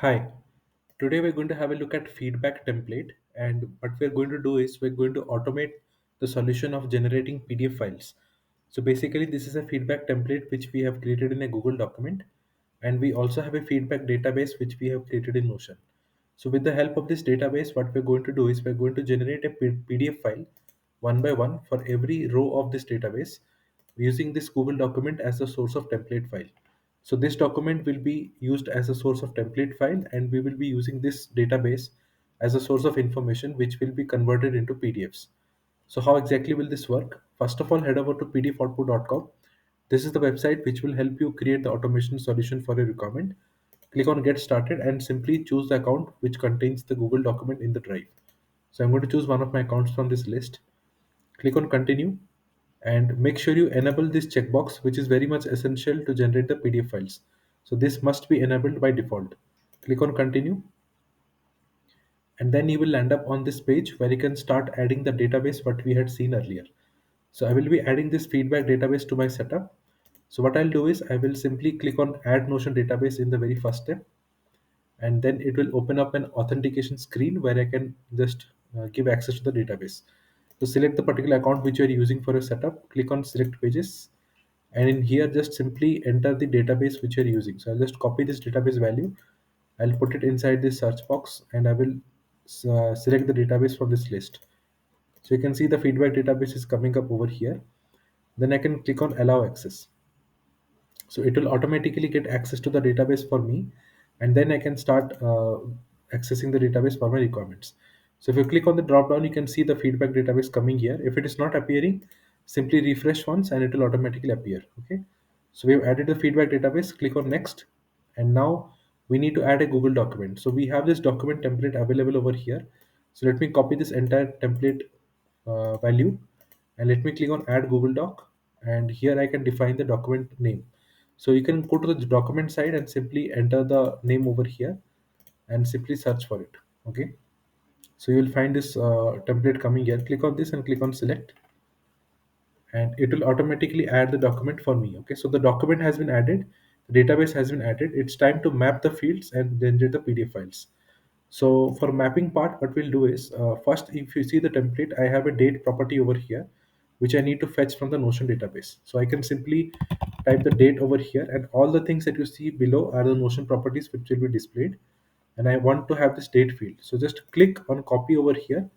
Hi, today we're going to have a look at feedback template, and what we're going to do is we're going to automate the solution of generating PDF files. So basically this is a feedback template which we have created in a Google document, and we also have a feedback database which we have created in Notion. So with the help of this database, what we're going to do is we're going to generate a PDF file one by one for every row of this database using this Google document as the source of template file. So this document will be used as a source of template file, and we will be using this database as a source of information which will be converted into PDFs. So how exactly will this work? First of all, head over to pdfoutput.com. This is the website which will help you create the automation solution for your requirement. Click on get started and simply choose the account which contains the Google document in the drive. So I'm going to choose one of my accounts from this list. Click on continue and make sure you enable this checkbox, which is very much essential to generate the PDF files. So this must be enabled by default. Click on continue, and then you will land up on this page where you can start adding the database what we had seen earlier. So I will be adding this feedback database to my setup. So what I'll do is I will simply click on add Notion database in the very first step, and then it will open up an authentication screen where I can just give access to the database. So select the particular account which you are using for your setup, click on select pages, and in here just simply enter the database which you are using. So I'll just copy this database value, I'll put it inside this search box, and I will select the database from this list. So you can see the feedback database is coming up over here. Then I can click on allow access. So it will automatically get access to the database for me, and then I can start accessing the database for my requirements. So if you click on the drop down, you can see the feedback database coming here. If it is not appearing, simply refresh once and it will automatically appear. Okay, so we have added the feedback database. Click on next, and now we need to add a Google document. So we have this document template available over here. So let me copy this entire template value, and let me click on add Google Doc, and here I can define the document name. So you can go to the document side and simply enter the name over here and simply search for it. Okay, so you will find this template coming here. Click on this and click on select, and it will automatically add the document for me. Okay, so the document has been added, the database has been added. It's time to map the fields and generate the PDF files. So for mapping part, what we'll do is first, if you see the template, I have a date property over here, which I need to fetch from the Notion database. So I can simply type the date over here, and all the things that you see below are the Notion properties which will be displayed. And I want to have this date field. So just click on copy over here.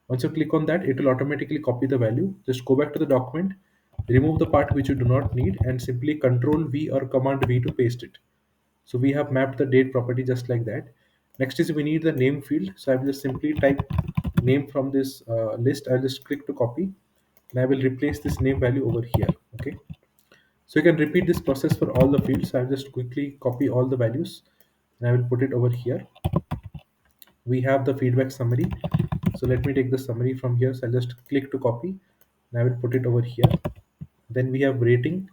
Once you click on that, it will automatically copy the value. Just go back to the document, remove the part which you do not need, and simply Control V or Command V to paste it. So we have mapped the date property just like that. Next is we need the name field. So I will just simply type name from this list. I'll just click to copy, and I will replace this name value over here. Okay. So you can repeat this process for all the fields. I'll just quickly copy all the values, and I will put it over here. We have the feedback summary. So let me take the summary from here. So I'll just click to copy, and I will put it over here. Then we have rating.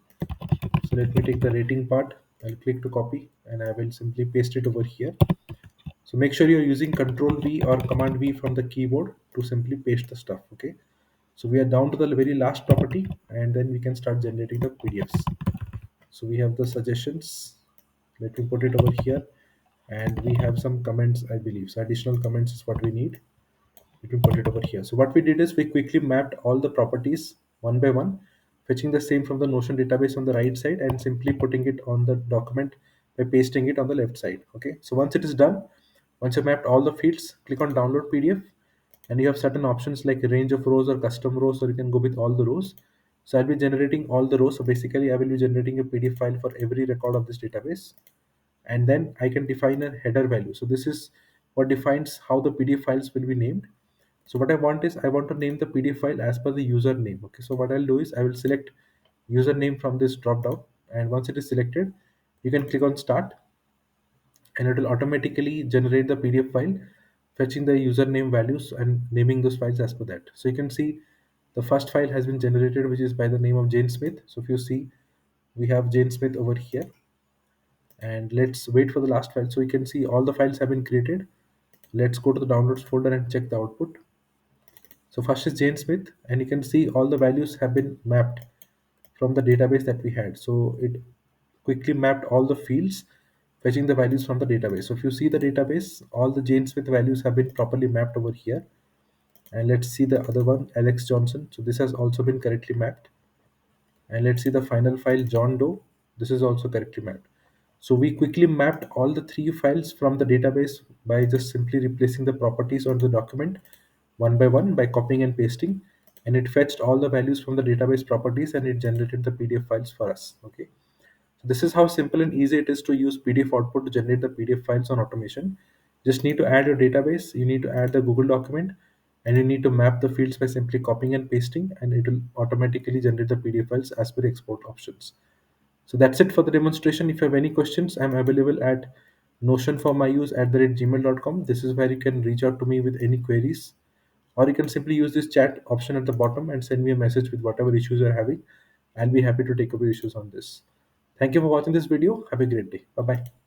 So let me take the rating part. I'll click to copy, and I will simply paste it over here. So make sure you're using Control V or Command V from the keyboard to simply paste the stuff. Okay. So we are down to the very last property, and then we can start generating the PDFs. So we have the suggestions. Let me put it over here, and we have some comments, I believe. So additional comments is what we need. Let me put it over here. So what we did is we quickly mapped all the properties one by one, fetching the same from the Notion database on the right side and simply putting it on the document by pasting it on the left side. Okay. So once it is done, once you mapped all the fields, click on download PDF, and you have certain options like range of rows or custom rows, or you can go with all the rows. So I'll be generating all the rows. So basically I will be generating a PDF file for every record of this database, and then I can define a header value. So this is what defines how the PDF files will be named. So what I want is I want to name the PDF file as per the username. Okay, so what I'll do is I will select username from this drop down, and once it is selected, you can click on start, and it will automatically generate the PDF file, fetching the username values and naming those files as per that. So you can see the first file has been generated, which is by the name of Jane Smith. So if you see, we have Jane Smith over here, and let's wait for the last file. So you can see all the files have been created. Let's go to the downloads folder and check the output. So first is Jane Smith, and you can see all the values have been mapped from the database that we had. So it quickly mapped all the fields fetching the values from the database. So if you see the database, all the Jane Smith values have been properly mapped over here. And let's see the other one, Alex Johnson. So this has also been correctly mapped. And let's see the final file, John Doe. This is also correctly mapped. So we quickly mapped all the three files from the database by just simply replacing the properties on the document one by one by copying and pasting. And it fetched all the values from the database properties and it generated the PDF files for us. Okay. So this is how simple and easy it is to use PDF output to generate the PDF files on automation. Just need to add your database, you need to add the Google document, and you need to map the fields by simply copying and pasting, and it will automatically generate the PDF files as per export options. So that's it for the demonstration. If you have any questions, I'm available at notionformyuse@gmail.com. This is where you can reach out to me with any queries, or you can simply use this chat option at the bottom and send me a message with whatever issues you're having. I'll be happy to take up your issues on this. Thank you for watching this video. Have a great day. Bye bye.